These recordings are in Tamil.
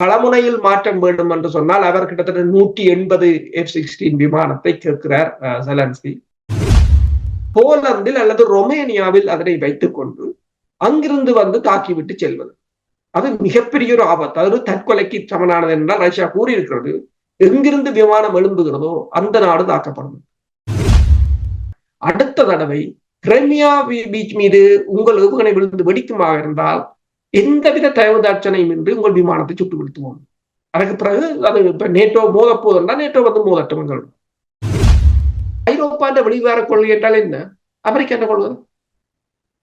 களமுனையில் மாற்றம் வேண்டும் என்று சொன்னால் அவர் கிட்டத்தட்ட 180 F-16 விமானத்தை கேட்கிறார் செலன்ஸ்கி. போலந்தில் அல்லது ரொமேனியாவில் அதனை வைத்துக் கொண்டு அங்கிருந்து வந்து தாக்கிவிட்டு செல்வது, அது மிகப்பெரிய ஒரு ஆபத்து. அது தற்கொலைக்கு சமனானது என்றால் ரஷ்யா கூறியிருக்கிறது. எங்கிருந்து விமானம் எழும்புகிறதோ அந்த நாடு தாக்கப்படும். அடுத்த தடவை கிரைமியா பீச் மீது உங்கள் ஏவுகணை விழுந்து வெடிக்குமாக இருந்தால் எந்தவித தயவுதாட்சணையும் இன்றி உங்கள் விமானத்தை சுட்டு வீழ்த்துவோம். அதற்கு பிறகு அது இப்ப நேட்டோ மோத போதுன்னா நேட்டோ வந்து மோதட்டும். ஐரோப்பாண்ட வெளிவார கொள்கை என்றால் என்ன? அமெரிக்காண்ட கொள்கை.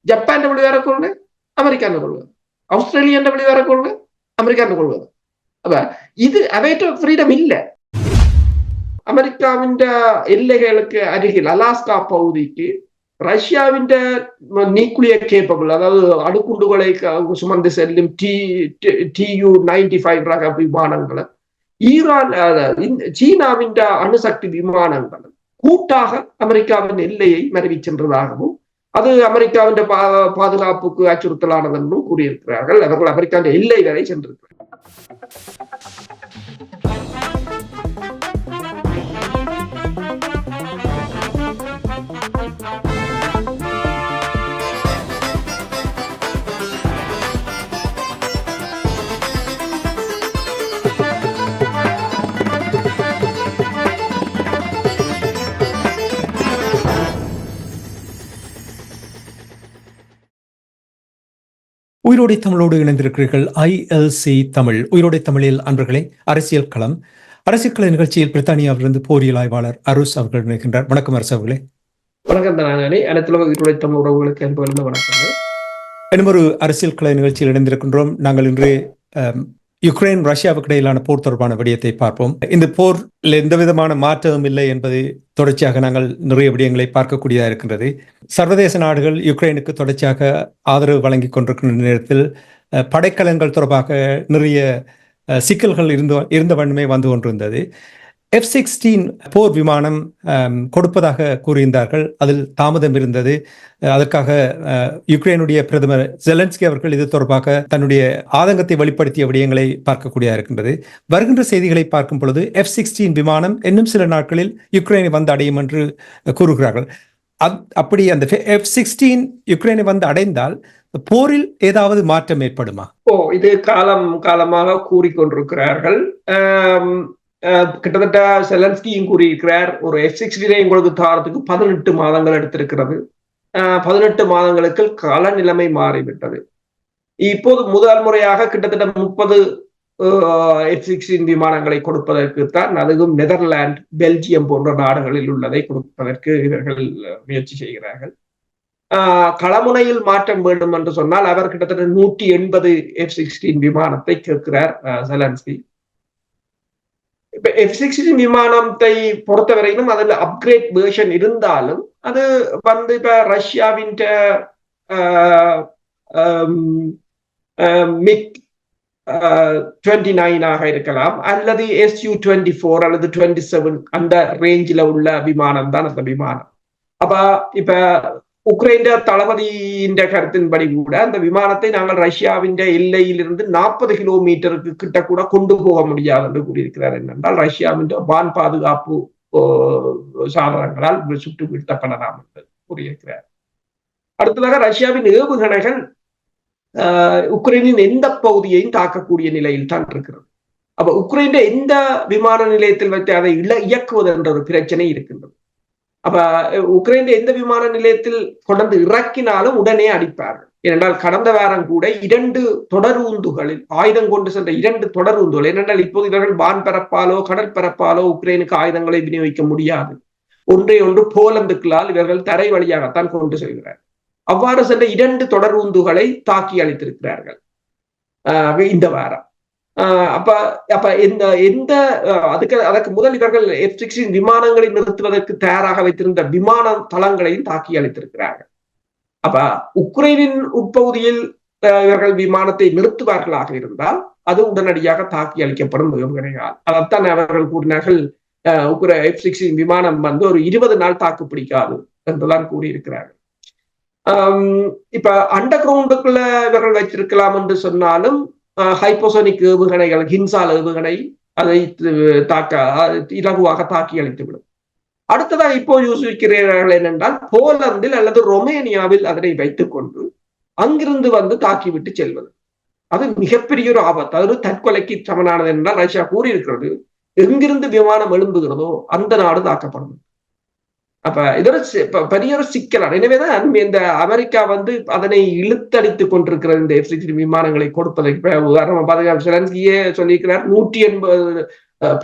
ஜப்பான் வெளிவார கொள்கை அமெரிக்காண்ட கொள்கை. ஆஸ்திரேலியாண்ட வெளிவார கொள்கை அமெரிக்காண்ட கொள்கை. அப்ப இது அவைட்ட ஃப்ரீடம் இல்லை. அமெரிக்காவின் எல்லைகளுக்கு அருகில் அலாஸ்கா பகுதிக்கு ரஷ்யாவின் நியூக்ளியர் கேப்பபிள், அதாவது அணுகுண்டுகளை சுமந்து செல்லும் Tu-95 ரக விமானங்களை ஈரான் சீனாவின் அணுசக்தி விமானங்கள் கூட்டாக அமெரிக்காவின் எல்லையை மறைவி சென்றதாகவும் அது அமெரிக்காவின் பாதுகாப்புக்கு அச்சுறுத்தலானது என்றும் கூறியிருக்கிறார்கள். அவர்கள் அமெரிக்காவின் எல்லை வரை சென்றிருக்கிறார்கள். உயிரோடை தமிழோடு இணைந்திருக்கிறீர்கள். ILC தமிழ் உயிரோடை தமிழில் அன்பர்களே, அரசியல் களம் நிகழ்ச்சியில் பிரித்தானியாவிலிருந்து போரியல் ஆய்வாளர் அருஸ் அவர்கள் இணைகின்றார். வணக்கம் அரசு அவர்களே. வணக்கம் தானே. அனைத்து உயிரோடை தமிழ் உறவுகளுக்கு என்பது வணக்கம். இன்னும் ஒரு அரசியல் கள நிகழ்ச்சியில் இணைந்திருக்கின்றோம். நாங்கள் இன்று யுக்ரைன் ரஷ்யாவுக்கு இடையிலான போர் தொடர்பான விடயத்தை பார்ப்போம். இந்த போரில் எந்த விதமான மாற்றமும் இல்லை என்பது தொடர்ச்சியாக நாங்கள் நிறைய விடயங்களை பார்க்கக்கூடியதாக இருக்கின்றது. சர்வதேச நாடுகள் யுக்ரைனுக்கு தொடர்ச்சியாக ஆதரவு வழங்கி கொண்டிருக்கின்ற நேரத்தில் படைக்கலங்கள் தொடர்பாக நிறைய சிக்கல்கள் இருந்த வண்ணமே வந்து கொண்டிருந்தது. F-16 போர் விமானம் கொடுப்பதாக கூறியிருந்தார்கள். அதில் தாமதம் இருந்தது. அதற்காக யுக்ரைனுடைய பிரதமர் ஜெலன்ஸ்கி அவர்கள் இது தொடர்பாக தன்னுடைய ஆதங்கத்தை வெளிப்படுத்திய விடயங்களை பார்க்கக்கூடியதாக இருக்கின்றது. வருகின்ற செய்திகளை பார்க்கும் பொழுது F-16 விமானம் இன்னும் சில நாட்களில் யுக்ரைனை வந்து அடையும் என்று கூறுகிறார்கள். அப்படி அந்த F-16 யுக்ரைனை வந்து அடைந்தால் போரில் ஏதாவது மாற்றம் ஏற்படுமா? இது காலமாக கூறிக்கொண்டிருக்கிறார்கள். கிட்டத்தட்ட செலன்ஸ்கியும் கூறியிருக்கிறார், ஒரு F-16 உங்களுக்கு தாரத்துக்கு 18 மாதங்கள் எடுத்திருக்கிறது. 18 மாதங்களுக்கு கள நிலைமை மாறிவிட்டது. இப்போது முதல் முறையாக கிட்டத்தட்ட 30 F-16 விமானங்களை கொடுப்பதற்குத்தான், அதுவும் நெதர்லாந்து, பெல்ஜியம் போன்ற நாடுகளில் உள்ளதை கொடுப்பதற்கு இவர்கள் முயற்சி செய்கிறார்கள். களமுனையில் மாற்றம் வேண்டும் என்று சொன்னால் அவர் கிட்டத்தட்ட 180 F-16 விமானத்தை கேட்கிறார் செலன்ஸ்கி. இப்ப F-16 விமானத்தை பொறுத்தவரையிலும் அதில் அப்கிரேட் வெர்ஷன் இருந்தாலும் அது வந்து இப்ப ரஷ்யாவின் MiG-29 இருக்கலாம், அல்லது Su-24 அல்லது 27 அந்த ரேஞ்சில உள்ள விமானம் தான் அந்த விமானம். அப்ப இப்ப உக்ரைன் தளபதியின் கருத்தின்படி கூட அந்த விமானத்தை நாங்கள் ரஷ்யாவின் எல்லையிலிருந்து 40 கிலோமீட்டருக்கு கிட்ட கூட கொண்டு போக முடியாது என்று கூறியிருக்கிறார். என்னென்றால் ரஷ்யாவின் வான் பாதுகாப்பு சாதனங்களால் சுட்டு வீழ்த்தப்படலாம் என்று கூறியிருக்கிறார். அடுத்ததாக ரஷ்யாவின் ஏவுகணைகள் உக்ரைனின் எந்த பகுதியையும் தாக்கக்கூடிய நிலையில் தான் இருக்கிறது. அப்ப உக்ரைன் எந்த விமான நிலையத்தில் வைத்து அதை இயக்குவது என்ற ஒரு பிரச்சனை இருக்கின்றது. அப்ப உக்ரைன் எந்த விமான நிலையத்தில் கொண்டு இறக்கினாலும் உடனே அடிப்பார்கள். ஏனென்றால் கடந்த வாரம் கூட 2 தொடர் ஊந்துகளில் ஆயுதம் கொண்டு சென்ற 2 தொடர் ஊந்துகள், ஏனென்றால் இப்போது இவர்கள் வான்பரப்பாலோ கடற்பரப்பாலோ உக்ரைனுக்கு ஆயுதங்களை விநியோகிக்க முடியாது. ஒன்று போலந்துக்களால் இவர்கள் தரை வழியாகத்தான் கொண்டு செல்கிறார். அவ்வாறு சென்ற 2 தொடர் ஊந்துகளை தாக்கி அளித்திருக்கிறார்கள் இந்த வாரம். அதற்கு முதல் இவர்கள் F-16 விமானங்களை நிறுத்துவதற்கு தயாராக வைத்திருந்த விமான தளங்களையும் தாக்கி அளித்திருக்கிறார்கள். அப்ப உக்ரைனின் உட்பகுதியில் இவர்கள் விமானத்தை நிறுத்துவார்களாக இருந்தால் அது உடனடியாக தாக்கி அளிக்கப்படும் ஏவுகணைகளால். அதைத்தான் அவர்கள் கூறினார்கள், F-16 விமானம் வந்து ஒரு 20 நாள் தாக்கு பிடிக்காது என்றுதான் கூறியிருக்கிறார்கள். இப்ப அண்டர் கிரவுண்டுக்குள்ள இவர்கள் வைத்திருக்கலாம் என்று சொன்னாலும் ஹைப்போசோனிக் ஏவுகணைகள், ஹின்சால் ஏவுகணை அதை இலகுவாக தாக்கி அளித்துவிடும். அடுத்ததாக இப்போ யோசிக்கிறார்கள் என்னென்றால், போலந்தில் அல்லது ரொமேனியாவில் அதனை வைத்துக் கொண்டு அங்கிருந்து வந்து தாக்கிவிட்டு செல்வது. அது மிகப்பெரிய ஒரு ஆபத்து. அது தற்கொலைக்கு சமனானது என்றால் ரஷ்யா கூறியிருக்கிறது, எங்கிருந்து விமானம் எழும்புகிறதோ அந்த நாடு தாக்கப்படும். அப்ப இதொரு பெரிய ஒரு சிக்கலான. எனவேதான் இந்த அமெரிக்கா வந்து அதனை இழுத்தடித்துக் கொண்டிருக்கிறது, இந்த F-16 விமானங்களை கொடுப்பதற்கு. உதாரணமா செலன்ஸ்கியே சொல்லியிருக்கிறார்,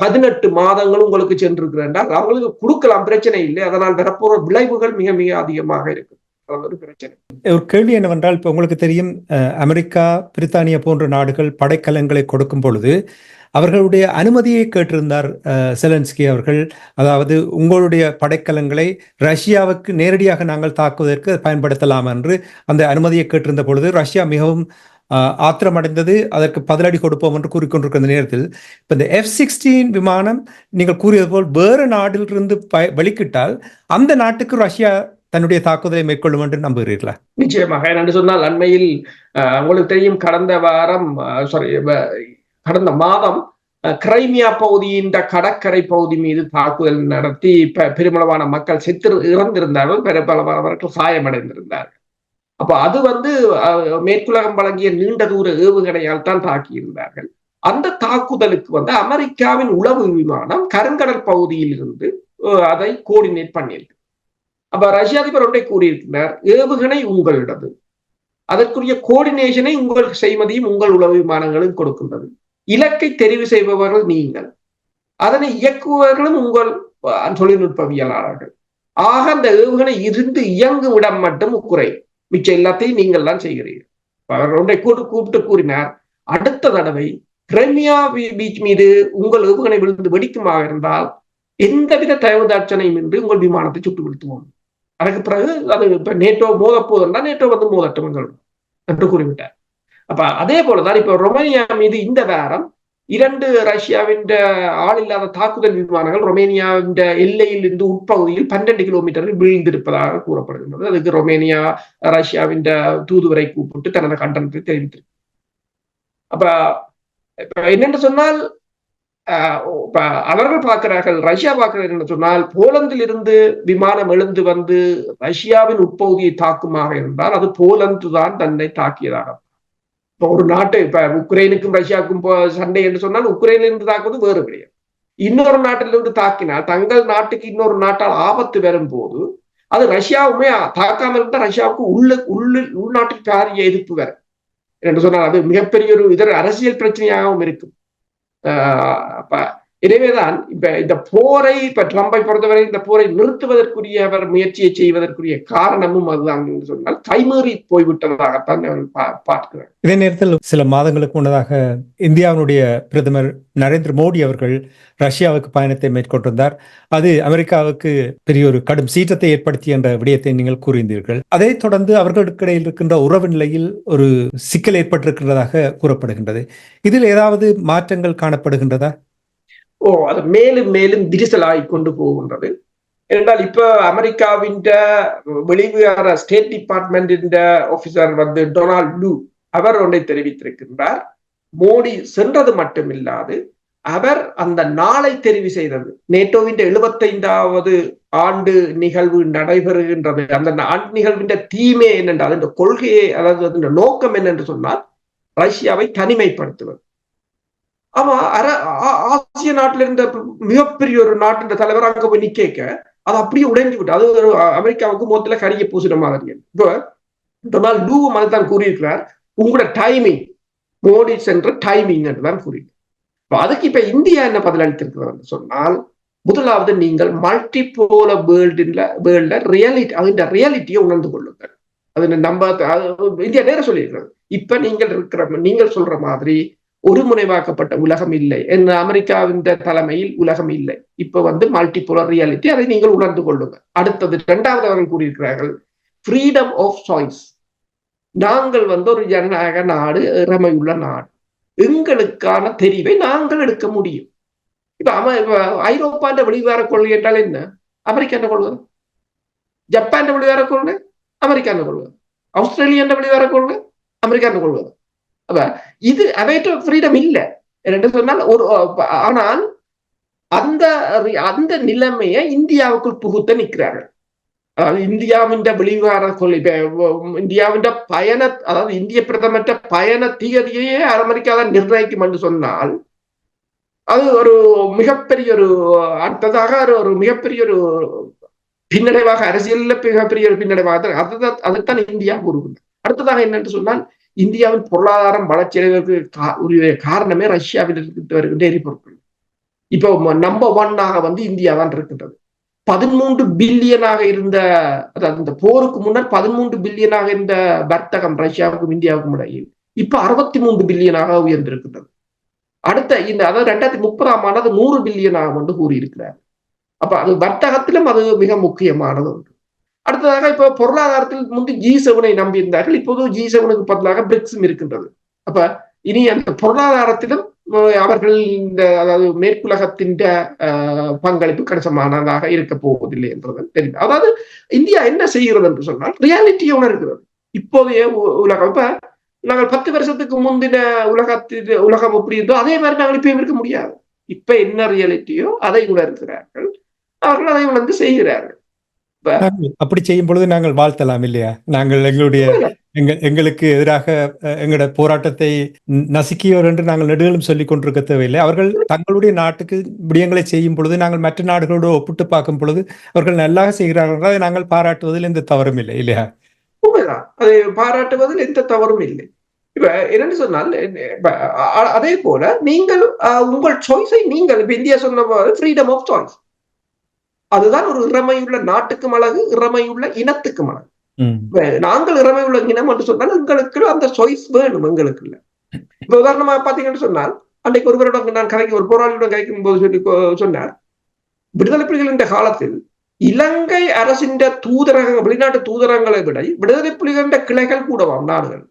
18 மாதங்களும் உங்களுக்கு சென்றிருக்கிறார் என்றால் அவங்களுக்கு கொடுக்கலாம், பிரச்சனை இல்லை. அதனால் வரப்போற விளைவுகள் மிக மிக அதிகமாக இருக்கு. ஒரு பிரச்சனை. ஒரு கேள்வி என்னவென்றால், இப்ப உங்களுக்கு தெரியும், அமெரிக்கா, பிரித்தானியா போன்ற நாடுகள் படைக்கலங்களை கொடுக்கும் பொழுது அவர்களுடைய அனுமதியை கேட்டிருந்தார் செலன்ஸ்கி அவர்கள். அதாவது உங்களுடைய படைக்கலங்களை ரஷ்யாவுக்கு நேரடியாக நாங்கள் தாக்குவதற்கு பயன்படுத்தலாம் என்று அந்த அனுமதியை கேட்டிருந்த பொழுது ரஷ்யா மிகவும் ஆத்திரமடைந்தது. அதற்கு பதிலடி கொடுப்போம் என்று கூறிக்கொண்டிருக்கிற நேரத்தில் இப்போ இந்த F-16 விமானம் நீங்கள் கூறியது போல் வேறு நாட்டிலிருந்து வெளிக்கிட்டால் அந்த நாட்டுக்கு ரஷ்யா தன்னுடைய தாக்குதலை மேற்கொள்ளும் என்று நம்புகிறீர்களா? நிச்சயமாக. என்று சொன்னால் அண்மையில் உங்களுக்கு தெரியும், கடந்த மாதம் கிரைமியா பகுதியின் கடற்கரை பகுதி மீது தாக்குதல் நடத்தி பெருமளவான மக்கள் இறந்திருந்தார்கள், பெருமளவானவர்கள் காயமடைந்திருந்தார்கள். அப்ப அது வந்து மேற்குலகம் வழங்கிய நீண்ட தூர ஏவுகணையால் தான் தாக்கியிருந்தார்கள். அந்த தாக்குதலுக்கு வந்து அமெரிக்காவின் உளவு விமானம் கருங்கடல் பகுதியில் இருந்து அதை கோஆர்டினேட் பண்ணியிருக்கு. அப்ப ரஷ்ய அதிபர் ஒன்றை கூறியிருக்கிறார், ஏவுகணை உங்களிடது, அதற்குரிய கோஆர்டினேஷனை உங்கள் செய்மதியும் உங்கள் உளவு விமானங்களும் கொடுக்கின்றது. இலக்கை தெரிவு செய்பவர்கள் நீங்கள், அதனை இயக்குபவர்களும் உங்கள் தொழில்நுட்பவியலாளர்கள். ஆக அந்த ஏவுகணை இருந்து இயங்கும் இடம் மட்டும் குறையும், மிச்சம் எல்லாத்தையும் நீங்கள் தான் செய்கிறீர்கள். அவர்கள் ஒன்றை கூப்பிட்டு கூறினார், அடுத்த தடவை கிரைமியா பீச் மீது உங்கள் ஏவுகணை விழுந்து வெடிக்குமாக இருந்தால் எந்தவித தயவுதாட்சணையும் இன்றி உங்கள் விமானத்தை சுட்டு வீழ்த்துவோம். அதற்கு பிறகு அது இப்ப நேட்டோ மோதப்போதுன்னா நேட்டோ வந்து மோதட்டும் என்று கூறிவிட்டார். அப்ப அதே போலதான் இப்ப ரொமேனியா மீது இந்த வாரம் 2 ரஷ்யாவின் ஆள் இல்லாத தாக்குதல் விமானங்கள் ரொமேனியாவின் எல்லையில் இருந்து உட்பகுதியில் 12 கிலோமீட்டரில் வீழ்ந்திருப்பதாக கூறப்படுகின்றது. அதுக்கு ரொமேனியா ரஷ்யாவின் தூதுவரை கூப்பிட்டு தனது கண்டனத்தை தெரிவித்திருக்கு. அப்ப என்னென்று சொன்னால், அவர்கள் பார்க்கிறார்கள், ரஷ்யா பார்க்கிறார்கள் என்று சொன்னால், போலந்தில் இருந்து விமானம் எழுந்து வந்து ரஷ்யாவின் உட்பகுதியை தாக்குமாக இருந்தால் அது போலந்து தான் தன்னை தாக்கியதாக. இப்ப ஒரு நாட்டு, இப்ப உக்ரைனுக்கும் ரஷ்யாவுக்கும் சண்டை என்று சொன்னால் உக்ரைனிலிருந்து தாக்குவது வேறு கிடையாது. இன்னொரு நாட்டிலிருந்து தாக்கினால் தங்கள் நாட்டுக்கு இன்னொரு நாட்டால் ஆபத்து வரும் போது அது ரஷ்யாவுமே தாக்காமல் இருந்தால் ரஷ்யாவுக்கு உள்நாட்டில் பாரிய எதிர்ப்பு வரும் என்று சொன்னால் அது மிகப்பெரிய ஒரு இதர அரசியல் பிரச்சனையாகவும் இருக்கும். எனவேதான் இப்ப இந்த போரை, இப்ப ட்ரம்பை பொறுத்தவரை இந்த போரை நிறுத்துவதற்குரிய அவர் முயற்சியை செய்வதற்குரிய காரணமும் அதுதான் என்று சொன்னால் கைமீறி போய்விட்டதாகத்தான் பார்க்கிறார். இதே நேரத்தில் சில மாதங்களுக்கு முன்னதாக இந்தியாவினுடைய பிரதமர் நரேந்திர மோடி அவர்கள் ரஷ்யாவுக்கு பயணத்தை மேற்கொண்டிருந்தார். அது அமெரிக்காவுக்கு பெரிய ஒரு கடும் சீற்றத்தை ஏற்படுத்திய என்ற விடயத்தை நீங்கள் கூறியிருந்தீர்கள். அதைத் தொடர்ந்து அவர்களுக்கு இடையில் இருக்கின்ற உறவு நிலையில் ஒரு சிக்கல் ஏற்பட்டிருக்கிறதாக கூறப்படுகின்றது. இதில் ஏதாவது மாற்றங்கள் காணப்படுகின்றதா? அது மேலும் மேலும் விரிசலாகி கொண்டு போகின்றது. என்றால் இப்ப அமெரிக்காவின் வெளிவிவகார ஸ்டேட் டிபார்ட்மெண்ட் ஆபீசர் வந்து டொனால்ட் லூ அவர் ஒன்றை தெரிவித்திருக்கின்றார். மோடி சென்றது மட்டுமில்லாது அவர் அந்த நாளை தெரிவு செய்தது. நேட்டோவின் 75வது ஆண்டு நிகழ்வு நடைபெறுகின்றது. அந்த ஆண்டு நிகழ்வின் தீமே என்னென்றால், இந்த கொள்கையை, அதாவது அதன் நோக்கம் என்னென்று சொன்னால் ரஷ்யாவை தனிமைப்படுத்துவது. ஆமா, ஆசிய நாட்டில இருந்த மிகப்பெரிய ஒரு நாட்டின் தலைவர் அங்க போய் நிக்க அது அப்படியே உடைஞ்சு விட்டு, அது ஒரு அமெரிக்காவுக்கு மொத்தத்துல கரிய பூசின மாதிரி. இப்போ டொனால்ட் லூ தான் கூறியிருக்கிறார், உங்களோட டைமிங், மோடி சென்ற டைமிங் என்று தான் கூறியிருக்கிறார். அதுக்கு இப்ப இந்தியா என்ன பதிலளித்திருக்கிறது சொன்னால், முதலாவது நீங்கள் மல்டிபோல வேர்ல்ட்ல ரியாலிட்டி, அந்த ரியாலிட்டியை உணர்ந்து கொள்ளுங்கள். அது நம்ம இந்தியா நேரம் சொல்லியிருக்கிறது. இப்ப நீங்கள் சொல்ற மாதிரி ஒரு முனைவாக்கப்பட்ட உலகம் இல்லை, என்ன அமெரிக்காவின் தலைமையில் உலகம் இல்லை. இப்ப வந்து மல்டிபோலர் ரியாலிட்டி, அதை நீங்கள் உணர்ந்து கொள்ளுங்கள். அடுத்தது 2வது அவர்கள் கூறியிருக்கிறார்கள், ஃப்ரீடம் ஆஃப் சாய்ஸ். நாங்கள் வந்து ஒரு ஜனநாயக நாடு, இறமையுள்ள நாடு, எங்களுக்கான தெரிவை நாங்கள் எடுக்க முடியும். இப்ப ஐரோப்பாண்ட வெளிவார கொள்கை என்றால் என்ன? அமெரிக்காண்ட கொள்கை. ஜப்பான் வெளிவார கொள்கை, அமெரிக்காண்ட கொள்கை. ஆஸ்திரேலியாண்ட வெளிவார கொள்கை, அமெரிக்காண்ட கொள்கை. அப்ப இது அவைட்ட ஃப்ரீடம் இல்லை என்று சொன்னால் ஆனால் அந்த அந்த நிலைமையை இந்தியாவுக்குள் புகுத்த நிற்கிறார்கள். அதாவது இந்தியாவின் வெளிவிவகார கொள்கை, இந்தியாவின் பயண, அதாவது இந்திய பிரதமற்ற பயண தீயதியே அமெரிக்கா தான் நிர்ணயிக்கும் என்று சொன்னால் அது ஒரு மிகப்பெரிய ஒரு அடுத்ததாக ஒரு மிகப்பெரிய ஒரு பின்னடைவாக, அரசியலில் மிகப்பெரிய ஒரு பின்னடைவாக அதுதான் இந்தியா கூறுகின்றது. அடுத்ததாக என்னென்று சொன்னால் இந்தியாவின் பொருளாதாரம் வளர்ச்சி காரணமே ரஷ்யாவில் இருந்து வருகின்ற எரிபொருட்கள். இப்போ நம்பர் 1 இந்தியா தான் இருக்கின்றது. 13 பில்லியனாக இருந்த, அதாவது இந்த போருக்கு முன்னர் 13 பில்லியனாக இருந்த வர்த்தகம் ரஷ்யாவுக்கும் இந்தியாவுக்கும் இடையில் இப்ப 63 பில்லியனாக உயர்ந்திருக்கின்றது. அடுத்த அதாவது 2030ஆம் ஆண்டு 100 பில்லியனாக என்று கூறியிருக்கிறார். அப்ப அது வர்த்தகத்திலும் அது மிக முக்கியமானது ஒன்று. அடுத்ததாக இப்ப பொருளாதாரத்தில் முன்பு G7 நம்பியிருந்தார்கள். இப்போது G7க்கு பதிலாக பிரிக்ஸும் இருக்கின்றது. அப்ப இனி அந்த பொருளாதாரத்திலும் அவர்கள் இந்த, அதாவது மேற்குலகத்தின் பங்களிப்பு கணிசமானதாக இருக்க போவதில்லை என்றது தெரியும். அதாவது இந்தியா என்ன செய்கிறது என்று சொன்னால் ரியாலிட்டியை உணர்கிறது. இப்போதைய உலகம், இப்ப நாங்கள் 10 வருஷத்துக்கு முந்தின உலகம் எப்படி இருந்தோ அதே மாதிரி நாங்கள் இப்பயும் இருக்க முடியாது. இப்ப என்ன ரியாலிட்டியோ அதை உணர்கிறார்கள், அவர்கள் அதை உணர்ந்து செய்கிறார்கள். அப்படி செய்யும் பொழுது நாங்கள் வாழ்த்தலாம் இல்லையா? நாங்கள் எங்களுக்கு எதிராக எங்களோட போராட்டத்தை நசுக்கியோர் என்று நாங்கள் நெடுகளும் சொல்லிக் கொண்டிருக்க தேவையில்லை. அவர்கள் தங்களுடைய நாட்டுக்கு விடயங்களை செய்யும் பொழுது நாங்கள் மற்ற நாடுகளோடு ஒப்பிட்டு பார்க்கும் பொழுது அவர்கள் நல்லாக செய்கிறார்கள். அதை நாங்கள் பாராட்டுவதில் எந்த தவறும் இல்லை இல்லையா? உண்மைதான், அதை பாராட்டுவதில் எந்த தவறும் இல்லை. இப்ப என்னன்னு சொன்னால் அதே போல நீங்கள் உங்கள் சாய்ஸை நீங்கள் இப்ப இந்தியா சொன்ன ஃப்ரீடம் ஆஃப் சாய்ஸ், அதுதான் ஒரு இறமையுள்ள நாட்டுக்கும் அழகு, இறமையுள்ள இனத்துக்கும் அழகு. நாங்கள் இறமையுள்ள இனம் என்று சொன்னால் எங்களுக்கு அந்த சாய்ஸ் வேணும், எங்களுக்கு இல்ல. இப்ப உதாரணமா பாத்தீங்கன்னு சொன்னால் அன்றைக்கு ஒருவரிடம் நான் ஒரு போராளியுடன் கதைக்கும் போது சொன்னார், விடுதலை புலிகள் என்ற காலத்தில் இலங்கை அரசின் தூதரகங்கள், வெளிநாட்டு தூதரகங்களை விட விடுதலை புலிகளின் கிளைகள் கூடவாம் நாடுகள்.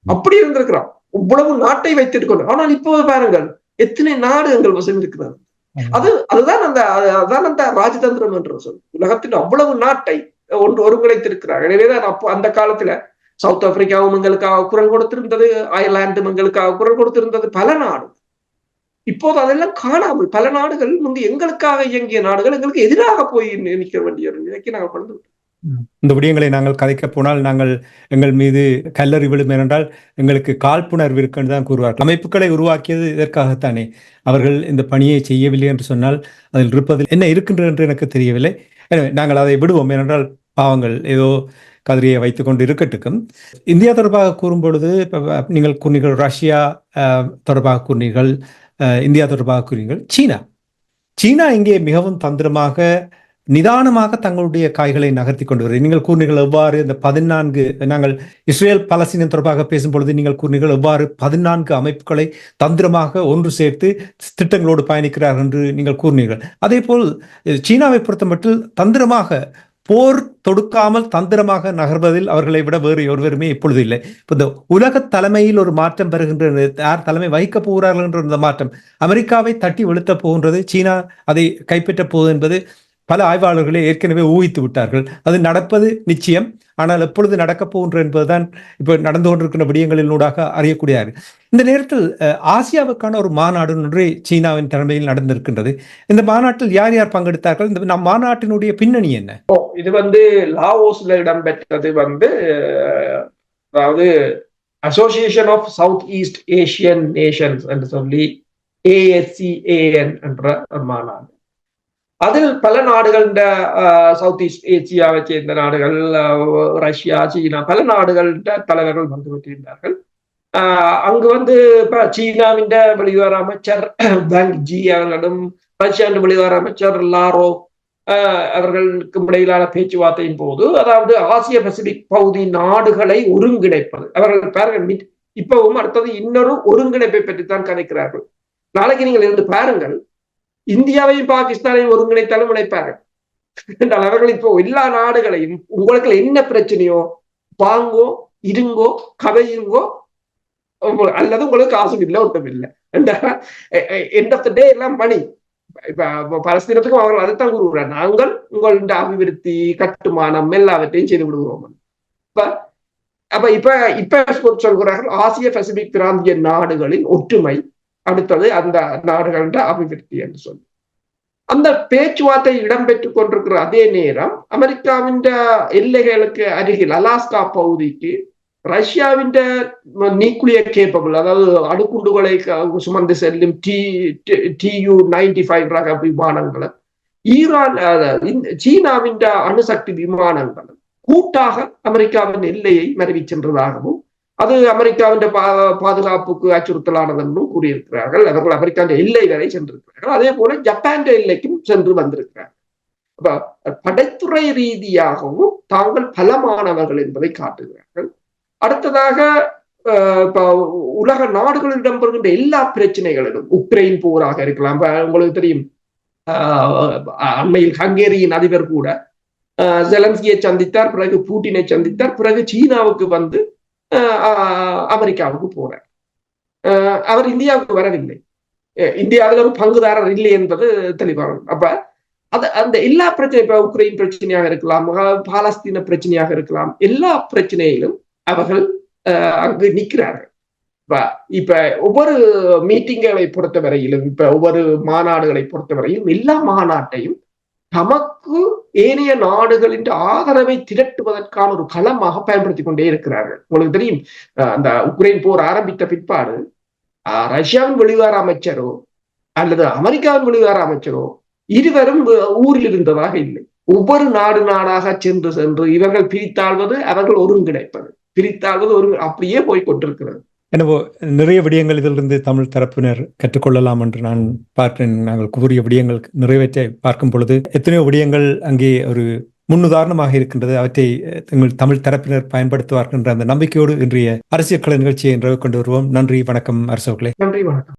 அப்படி இருந்திருக்கிறோம், இவ்வளவு நாட்டை வைத்திருக்கணும். ஆனால் இப்போ பாருங்கள் எத்தனை நாடு எங்கள் வசம் இருக்கிறது. அதுதான் அந்த ராஜதந்திரம் என்று சொல். உலகத்தின் அவ்வளவு நாட்டை ஒருங்கிணைத்திருக்கிறார்கள். எனவேதான் அப்போ அந்த காலத்துல சவுத் ஆப்பிரிக்காவும் எங்களுக்காக குரல் கொடுத்திருந்தது, அயர்லாண்டும் எங்களுக்காக குரல் கொடுத்திருந்தது, பல நாடு. இப்போது அதெல்லாம் காணாமல் பல நாடுகள் முந்தி எங்களுக்காக இயங்கிய நாடுகள் எங்களுக்கு எதிராக போய் நிற்க வேண்டிய ஒரு நிலைக்கு நாங்கள் கொண்டு விட்டோம். இந்த விடயங்களை நாங்கள் கதைக்க போனால் நாங்கள் எங்கள் மீது கல்லறி விழும் என்றால் எங்களுக்கு காழ்ப்புணர்வு இருக்குன்னு தான் கூறுவார்கள். அமைப்புகளை உருவாக்கியது இதற்காகத்தானே. அவர்கள் இந்த பணியை செய்யவில்லை என்று சொன்னால் அதில் இருப்பதில் என்ன இருக்கின்றது என்று எனக்கு தெரியவில்லை. எனவே நாங்கள் அதை விடுவோம். ஏனென்றால் பாவங்கள் ஏதோ கதிரியை வைத்துக் கொண்டு இருக்கட்டுக்கும். இந்தியா தொடர்பாக கூறும் பொழுது நீங்கள் கூறினீர்கள், ரஷ்யா தொடர்பாக கூறினீர்கள், இந்தியா தொடர்பாக கூறினீர்கள். சீனா இங்கே மிகவும் தந்திரமாக நிதானமாக தங்களுடைய காய்களை நகர்த்தி கொண்டு வருகிறது. நீங்கள் கூறினீர்கள் எவ்வாறு இந்த 14 நாங்கள் இஸ்ரேல் பலஸ்தீனம் தொடர்பாக பேசும்பொழுது நீங்கள் கூறினீர்கள் எவ்வாறு 14 அமைப்புகளை தந்திரமாக ஒன்று சேர்த்து திட்டங்களோடு பயணிக்கிறார்கள் என்று நீங்கள் கூறினீர்கள். அதே போல் சீனாவை பொறுத்தமட்டில் தந்திரமாக போர் தொடுக்காமல் தந்திரமாக நகர்வதில் அவர்களை விட வேறு ஒருவருமே இப்பொழுது இல்லை. இப்போ இந்த உலக தலைமையில் ஒரு மாற்றம் பெறுகின்ற, யார் தலைமை வகிக்கப் போகிறார்கள் என்ற இந்த மாற்றம் அமெரிக்காவை தட்டி வெளுத்த போகின்றது, சீனா அதை கைப்பற்றப் போகுது என்பது பல ஆய்வாளர்களே ஏற்கனவே ஊகித்து விட்டார்கள். அது நடப்பது நிச்சயம், ஆனால் எப்பொழுது நடக்கப் போகின்ற என்பதுதான் இப்ப நடந்து கொண்டிருக்கின்ற விடயங்களினூடாக அறியக்கூடியார். இந்த நேரத்தில் ஆசியாவுக்கான ஒரு மாநாடு ஒன்று சீனாவின் தலைமையில் நடந்திருக்கின்றது. இந்த மாநாட்டில் யார் யார் பங்கெடுத்தார்கள்? இந்த நம் மாநாட்டினுடைய பின்னணி என்ன? இது லாவோஸ்ல இடம்பெற்றது. அதாவது association of south east Asian nations என்று சொல்லி ASEAN என்ற ஒரு மாநாடு. அதில் பல நாடுகள், இந்த சவுத் ஈஸ்ட் ஏசியாவை சேர்ந்த நாடுகள், ரஷ்யா, சீனா, பல நாடுகள் தலைவர்கள் வந்து பெற்றிருந்தார்கள். அங்கு சீனாவின் வெளிவார அமைச்சர் வாங் ஜி அவர்களும் ரஷ்யாவின் வெளிவார அமைச்சர் லாரோ அவர்களுக்கு இடையிலான பேச்சுவார்த்தையின் போது, அதாவது ஆசிய பசிபிக் பகுதி நாடுகளை ஒருங்கிணைப்பது, அவர்கள் பாருங்கள் இப்பவும் அடுத்தது இன்னொரு ஒருங்கிணைப்பை பற்றித்தான் கதைக்கிறார்கள். நாளைக்கு நீங்கள் இருந்து பாருங்கள், இந்தியாவையும் பாகிஸ்தானையும் ஒருங்கிணைத்தாலும் நினைப்பார்கள். அவர்கள் இப்போ எல்லா நாடுகளையும் உங்களுக்கு என்ன பிரச்சனையோ வாங்கோ, இருங்கோ, கதையுங்கோ, அல்லது உங்களுக்கு காசும் இல்லை, ஒன்றும் இல்லை. எண்ட் ஆஃப் த டே எல்லாம் மணி. இப்ப பலஸ்தீனத்துக்கும் அவர்கள் அதைத்தான் கூறுகிறார், நாங்கள் உங்களோட அபிவிருத்தி கட்டுமானம் எல்லாவற்றையும் செய்து விடுகிறோம். இப்ப அப்ப இப்ப சொல்கிறார்கள் ஆசிய பசிபிக் பிராந்திய நாடுகளின் ஒற்றுமை, அடுத்தது அந்த நாடுகளின் அபிவிருத்தி என்று சொல்லி அந்த பேச்சுவார்த்தை இடம்பெற்றுக் கொண்டிருக்கிற அதே நேரம் அமெரிக்காவின் எல்லைகளுக்கு அருகில் அலாஸ்கா பகுதிக்கு ரஷ்யாவின் நியூக்ளியர் கேப்பபிள், அதாவது அணுகுண்டுகளை சுமந்து செல்லும் TU-95 ரக விமானங்களும் ஈரான் சீனாவின் அணுசக்தி விமானங்களும் கூட்டாக அமெரிக்காவின் எல்லையை மறைவி சென்றதாகவும் அது அமெரிக்காவின் பாதுகாப்புக்கு அச்சுறுத்தலானது என்றும் கூறியிருக்கிறார்கள். அவர்கள் அமெரிக்காவின் எல்லை வரை சென்றிருக்கிறார்கள். அதே போல ஜப்பான் எல்லைக்கும் சென்று வந்திருக்கிறார்கள். படைத்துறை ரீதியாகவும் தாங்கள் பலமானவர்கள் என்பதை காட்டுகிறார்கள். அடுத்ததாக உலக நாடுகளில் இடம்பெறுகின்ற எல்லா பிரச்சனைகளிலும் உக்ரைன் போராக இருக்கலாம். உங்களுக்கு தெரியும், அண்மையில் ஹங்கேரியின் அதிபர் கூட ஜெலன்ஸ்கியை சந்தித்தார், பிறகு பூட்டினை சந்தித்தார், பிறகு சீனாவுக்கு வந்து அமெரிக்காவுக்கு போறார். அவர் இந்தியாவுக்கு வரவில்லை. இந்தியாவில் ஒரு பங்குதாரர் இல்லை என்பது தெளிவான. அப்ப அந்த எல்லா பிரச்சனை, இப்ப உக்ரைன் பிரச்சனையாக இருக்கலாம், பாலஸ்தீன பிரச்சனையாக இருக்கலாம், எல்லா பிரச்சனையிலும் அவர்கள் அங்கு நிற்கிறார்கள். இப்ப ஒவ்வொரு மீட்டிங்களை பொறுத்தவரையிலும், இப்ப ஒவ்வொரு மாநாடுகளை பொறுத்தவரையிலும் எல்லா மாநாட்டையும் தமக்கு ஏனைய நாடுகளின் ஆதரவை திரட்டுவதற்கான ஒரு களமாக பயன்படுத்தி கொண்டே இருக்கிறார்கள். உங்களுக்கு தெரியும், அந்த உக்ரைன் போர் ஆரம்பித்த பிற்பாடு ரஷ்யாவின் வெளிவார அமைச்சரோ அல்லது அமெரிக்காவின் வெளிவார அமைச்சரோ இருவரும் ஊரில் இருந்ததாக இல்லை. ஒவ்வொரு நாடாக சென்று இவர்கள் பிரித்தாழ்வது, அவர்கள் ஒருங்கிணைப்பது, பிரித்தாழ்வது அப்படியே போய் கொண்டிருக்கிறது. எனவே நிறைய விடயங்கள் இதிலிருந்து தமிழ் தரப்பினர் கற்றுக்கொள்ளலாம் என்று நான் பார்க்கிறேன். நாங்கள் கூறிய விடயங்கள் நிறைவேற்ற பார்க்கும் பொழுது எத்தனையோ விடயங்கள் அங்கே ஒரு முன்னுதாரணமாக இருக்கின்றது. அவற்றை தமிழ் தரப்பினர் பயன்படுத்துவார்கள் என்ற அந்த நம்பிக்கையோடு இன்றைய அரசியல் கலை நிகழ்ச்சியை நிறைவு கொண்டு வருவோம். நன்றி, வணக்கம் அரசோர்களே. நன்றி, வணக்கம்.